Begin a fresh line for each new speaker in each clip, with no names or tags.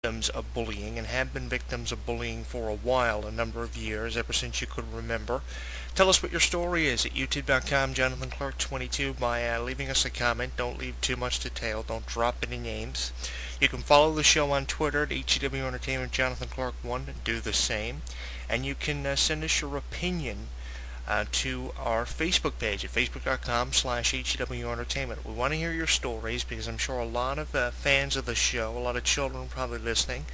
victims of bullying and have been victims of bullying for a while, a number of years, ever since you could remember. Tell us what your story is at youtube.com, Jonathan Clarke 22, by leaving us a comment. Don't leave too much detail. Don't drop any names. You can follow the show on Twitter at HEW Entertainment, Jonathan Clarke 1. Do the same. And you can send us your opinion to our Facebook page at facebook.com/HEW Entertainment. We want to hear your stories because I'm sure a lot of fans of the show, a lot of children probably listening,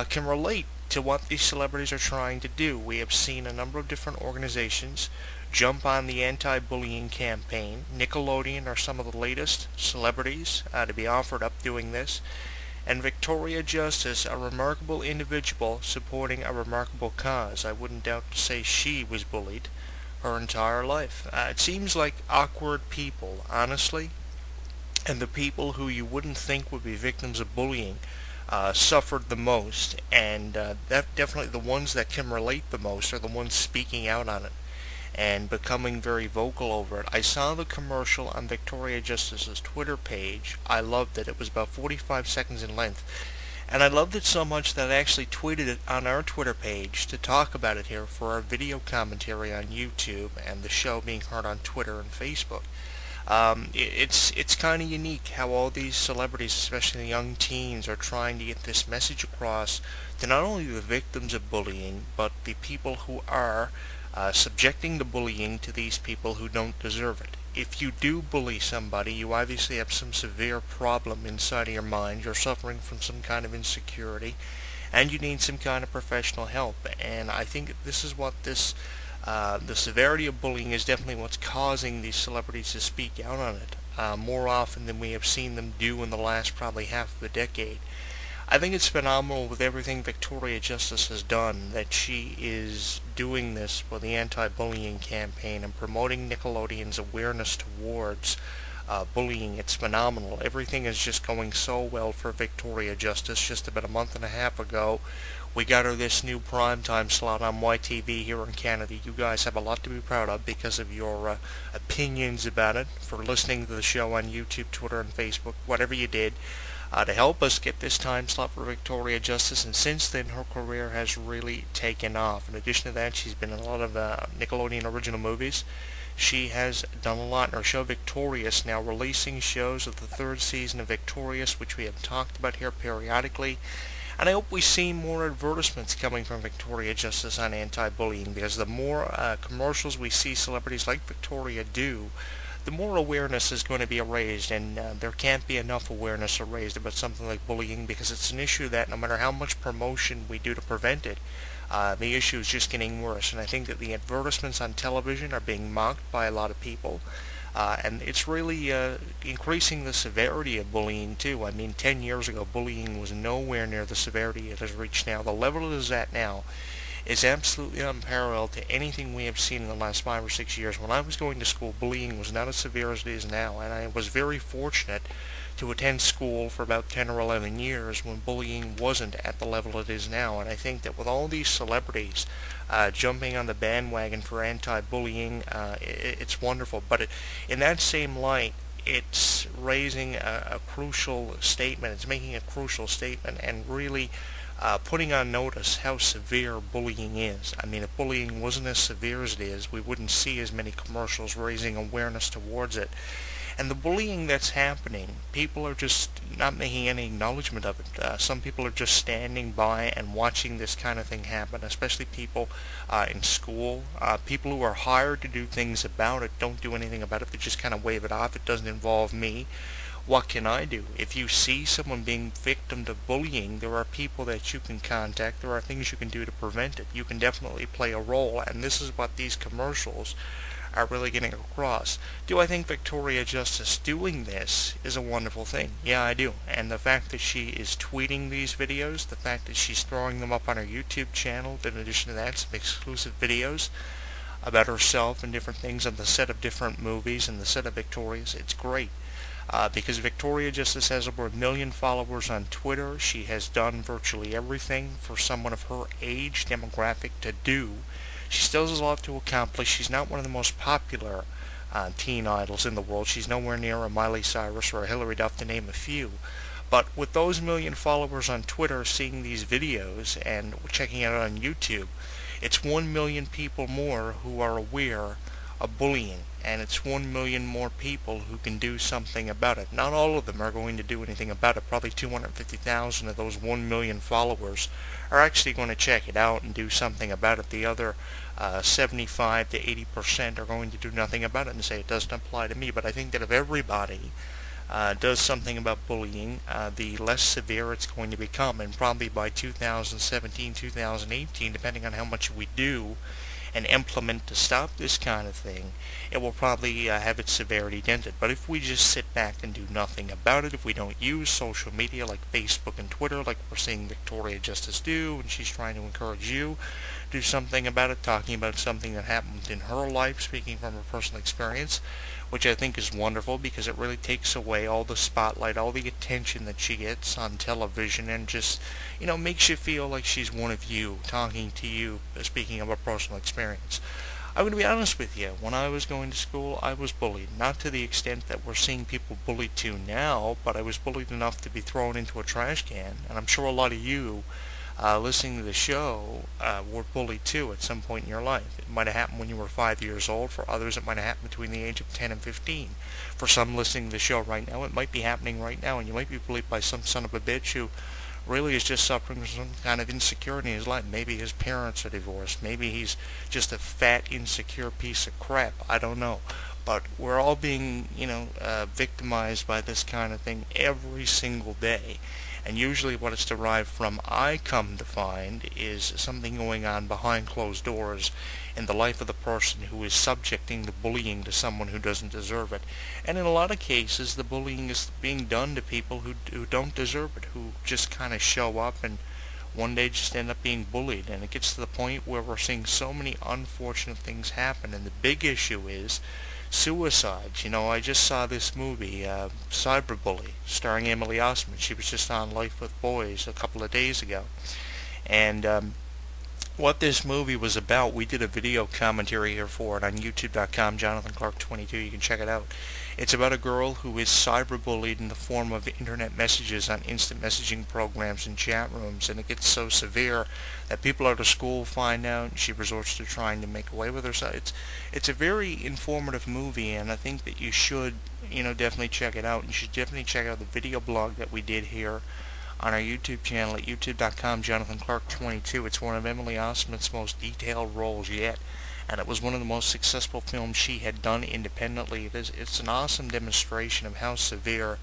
can relate to what these celebrities are trying to do. We have seen a number of different organizations jump on the anti-bullying campaign. Nickelodeon are some of the latest celebrities to be offered up doing this. And Victoria Justice, a remarkable individual supporting a remarkable cause. I wouldn't doubt to say she was bullied her entire life. It seems like awkward people, honestly, and the people who you wouldn't think would be victims of bullying suffered the most, and that definitely the ones that can relate the most are the ones speaking out on it and becoming very vocal over it. I saw the commercial on Victoria Justice's Twitter page. I loved it. It was about 45 seconds in length. And I loved it so much that I actually tweeted it on our Twitter page to talk about it here for our video commentary on YouTube and the show being heard on Twitter and Facebook. It's kind of unique how all these celebrities, especially the young teens, are trying to get this message across to not only the victims of bullying, but the people who are subjecting the bullying to these people who don't deserve it. If you do bully somebody, you obviously have some severe problem inside of your mind. You're suffering from some kind of insecurity, and you need some kind of professional help. And I think this is what the severity of bullying is definitely what's causing these celebrities to speak out on it more often than we have seen them do in the last probably half of a decade. I think it's phenomenal with everything Victoria Justice has done that she is doing this for the anti-bullying campaign and promoting Nickelodeon's awareness towards bullying. It's phenomenal. Everything is just going so well for Victoria Justice. Just about a month and a half ago, we got her this new primetime slot on YTV here in Canada. You guys have a lot to be proud of because of your opinions about it, for listening to the show on YouTube, Twitter, and Facebook, whatever you did, to help us get this time slot for Victoria Justice. And since then, her career has really taken off. In addition to that, she's been in a lot of Nickelodeon original movies. She has done a lot in her show Victorious, now releasing shows of the third season of Victorious, which we have talked about here periodically. And I hope we see more advertisements coming from Victoria Justice on anti-bullying, because the more commercials we see celebrities like Victoria do, the more awareness is going to be raised, and there can't be enough awareness raised about something like bullying, because it's an issue that no matter how much promotion we do to prevent it, the issue is just getting worse. And I think that the advertisements on television are being mocked by a lot of people, and it's really increasing the severity of bullying too. I mean, 10 years ago, bullying was nowhere near the severity it has reached now. The level it is at now is absolutely unparalleled to anything we have seen in the last 5 or 6 years. When I was going to school, bullying was not as severe as it is now, and I was very fortunate to attend school for about 10 or 11 years when bullying wasn't at the level it is now. And I think that with all these celebrities jumping on the bandwagon for anti-bullying, it's wonderful. But in that same light, it's raising a crucial statement. It's making a crucial statement and really putting on notice how severe bullying is. I mean, if bullying wasn't as severe as it is, we wouldn't see as many commercials raising awareness towards it. And the bullying that's happening, people are just not making any acknowledgement of it. Some people are just standing by and watching this kind of thing happen, especially people in school. People who are hired to do things about it don't do anything about it. They just kind of wave it off. It doesn't involve me. What can I do? If you see someone being victim to bullying, there are people that you can contact. There are things you can do to prevent it. You can definitely play a role, and this is what these commercials are really getting across. Do I think Victoria Justice doing this is a wonderful thing? Yeah, I do. And the fact that she is tweeting these videos, the fact that she's throwing them up on her YouTube channel, in addition to that, some exclusive videos about herself and different things on the set of different movies and the set of Victorious, it's great. Because Victoria Justice has over 1 million followers on Twitter. She has done virtually everything for someone of her age demographic to do. She still has a lot to accomplish. She's not one of the most popular teen idols in the world. She's nowhere near a Miley Cyrus or a Hilary Duff, to name a few. But with those million followers on Twitter seeing these videos and checking it out on YouTube, it's 1 million people more who are aware of bullying, and it's 1 million more people who can do something about it. Not all of them are going to do anything about it. Probably 250,000 of those 1 million followers are actually going to check it out and do something about it. The other 75 to 80% are going to do nothing about it and say it doesn't apply to me. But I think that if everybody does something about bullying, the less severe it's going to become, and probably by 2017, 2018, depending on how much we do and implement to stop this kind of thing, it will probably have its severity dented. But if we just sit back and do nothing about it, if we don't use social media like Facebook and Twitter, like we're seeing Victoria Justice do, and she's trying to encourage you do something about it, talking about something that happened in her life, speaking from her personal experience, which I think is wonderful because it really takes away all the spotlight, all the attention that she gets on television, and just, makes you feel like she's one of you, talking to you, speaking of a personal experience. I'm going to be honest with you. When I was going to school, I was bullied. Not to the extent that we're seeing people bullied to now, but I was bullied enough to be thrown into a trash can, and I'm sure a lot of you listening to the show were bullied too at some point in your life. It might have happened when you were 5 years old. For others, it might have happened between the age of 10 and 15. For some listening to the show right now, it might be happening right now, and you might be bullied by some son of a bitch who really is just suffering from some kind of insecurity in his life. Maybe his parents are divorced. Maybe he's just a fat, insecure piece of crap. I don't know. But we're all being, victimized by this kind of thing every single day. And usually what it's derived from, I come to find, is something going on behind closed doors in the life of the person who is subjecting the bullying to someone who doesn't deserve it. And in a lot of cases, the bullying is being done to people who don't deserve it, who just kind of show up and one day just end up being bullied. And it gets to the point where we're seeing so many unfortunate things happen. And the big issue is suicides. I just saw this movie, Cyberbully, starring Emily Osment. She was just on Life with Boys a couple of days ago. And what this movie was about, we did a video commentary here for it on youtube.com, Jonathan Clarke 22. You can check it out. It's about a girl who is cyberbullied in the form of internet messages on instant messaging programs and chat rooms, and it gets so severe that people out of school find out, and she resorts to trying to make away with herself. It's a very informative movie, and I think that you should, definitely check it out. You should definitely check out the video blog that we did here on our YouTube channel at youtube.com, Jonathan Clarke 22. It's one of Emily Osment's most detailed roles yet, and it was one of the most successful films she had done independently. It's an awesome demonstration of how severe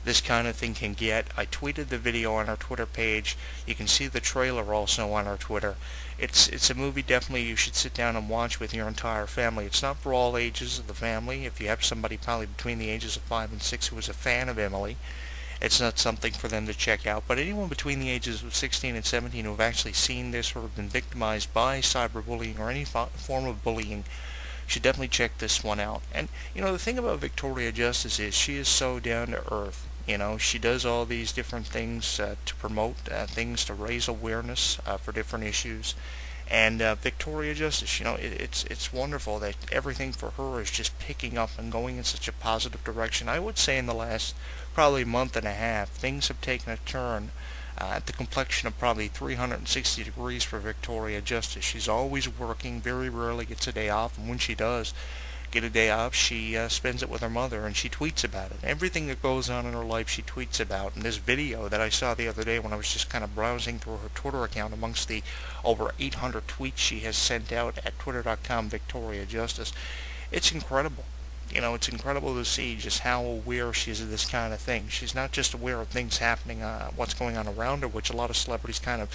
this kind of thing can get. I tweeted the video on our Twitter page. You can see the trailer also on our Twitter. It's a movie definitely you should sit down and watch with your entire family. It's not for all ages of the family. If you have somebody probably between the ages of 5 and 6 who is a fan of Emily, it's not something for them to check out. But anyone between the ages of 16 and 17 who have actually seen this or have been victimized by cyberbullying or any form of bullying should definitely check this one out. And, the thing about Victoria Justice is she is so down to earth. She does all these different things to promote things, to raise awareness for different issues. And Victoria Justice, it's wonderful that everything for her is just picking up and going in such a positive direction. I would say in the last probably month and a half, things have taken a turn at the complexion of probably 360 degrees for Victoria Justice. She's always working, very rarely gets a day off, and when she does get a day off, she spends it with her mother, and she tweets about it. Everything that goes on in her life she tweets about. And this video that I saw the other day when I was just kind of browsing through her Twitter account amongst the over 800 tweets she has sent out at twitter.com Victoria Justice, it's incredible. It's incredible to see just how aware she is of this kind of thing. She's not just aware of things happening, what's going on around her, which a lot of celebrities kind of,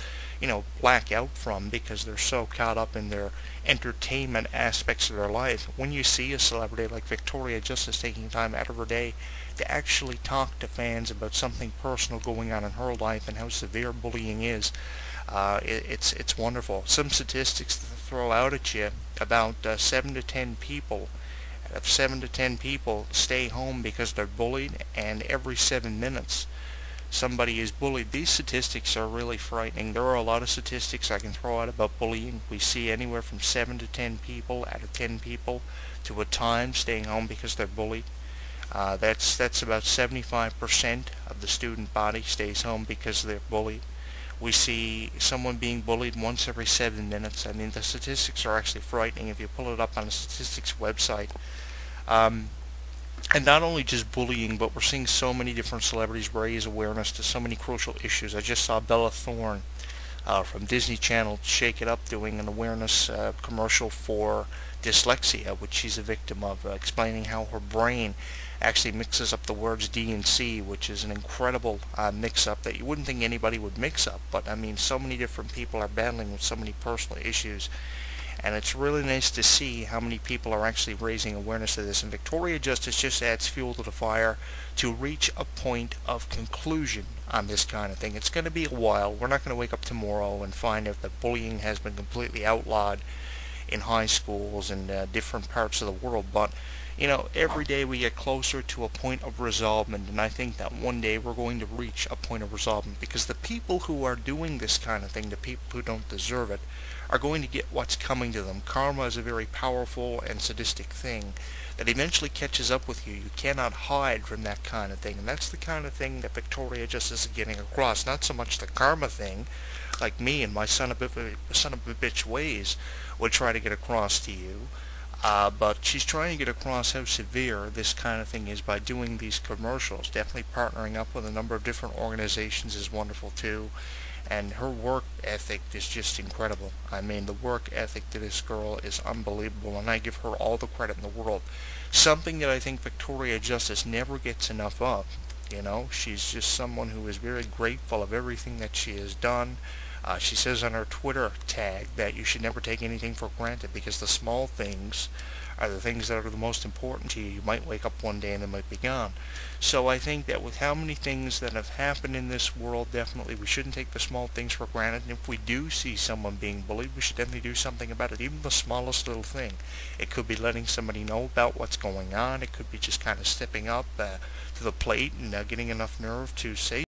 black out from because they're so caught up in their entertainment aspects of their life. When you see a celebrity like Victoria Justice taking time out of her day to actually talk to fans about something personal going on in her life and how severe bullying is, it's wonderful. Some statistics to throw out at you, about 7 to 10 people of 7 to 10 people stay home because they're bullied, and every 7 minutes somebody is bullied. These statistics are really frightening. There are a lot of statistics I can throw out about bullying. We see anywhere from 7 to 10 people out of 10 people to a time staying home because they're bullied. That's about 75% of the student body stays home because they're bullied. We see someone being bullied once every 7 minutes. I mean, the statistics are actually frightening if you pull it up on a statistics website. Um, and not only just bullying, but we're seeing so many different celebrities raise awareness to so many crucial issues. I just saw Bella Thorne from Disney Channel Shake It Up doing an awareness commercial for dyslexia, which she's a victim of, explaining how her brain actually mixes up the words D and C, which is an incredible mix-up that you wouldn't think anybody would mix up. But I mean, so many different people are battling with so many personal issues, and it's really nice to see how many people are actually raising awareness to this. And Victoria Justice just adds fuel to the fire to reach a point of conclusion on this kind of thing. It's going to be a while. We're not going to wake up tomorrow and find out that bullying has been completely outlawed in high schools and different parts of the world, but you know, every day we get closer to a point of resolvement, and I think that one day we're going to reach a point of resolvement, because the people who are doing this kind of thing, the people who don't deserve it, are going to get what's coming to them. Karma is a very powerful and sadistic thing that eventually catches up with you. You cannot hide from that kind of thing, and that's the kind of thing that Victoria Justice is getting across. Not so much the karma thing, like me and my son of a bitch ways would try to get across to you. But she's trying to get across how severe this kind of thing is by doing these commercials. Definitely partnering up with a number of different organizations is wonderful too. And her work ethic is just incredible. I mean, the work ethic to this girl is unbelievable, and I give her all the credit in the world. Something that I think Victoria Justice never gets enough of. You know, she's just someone who is very grateful of everything that she has done. She says on her Twitter tag that you should never take anything for granted, because the small things are the things that are the most important to you. You might wake up one day and they might be gone. So I think that with how many things that have happened in this world, definitely we shouldn't take the small things for granted. And if we do see someone being bullied, we should definitely do something about it, even the smallest little thing. It could be letting somebody know about what's going on. It could be just kind of stepping up to the plate and getting enough nerve to say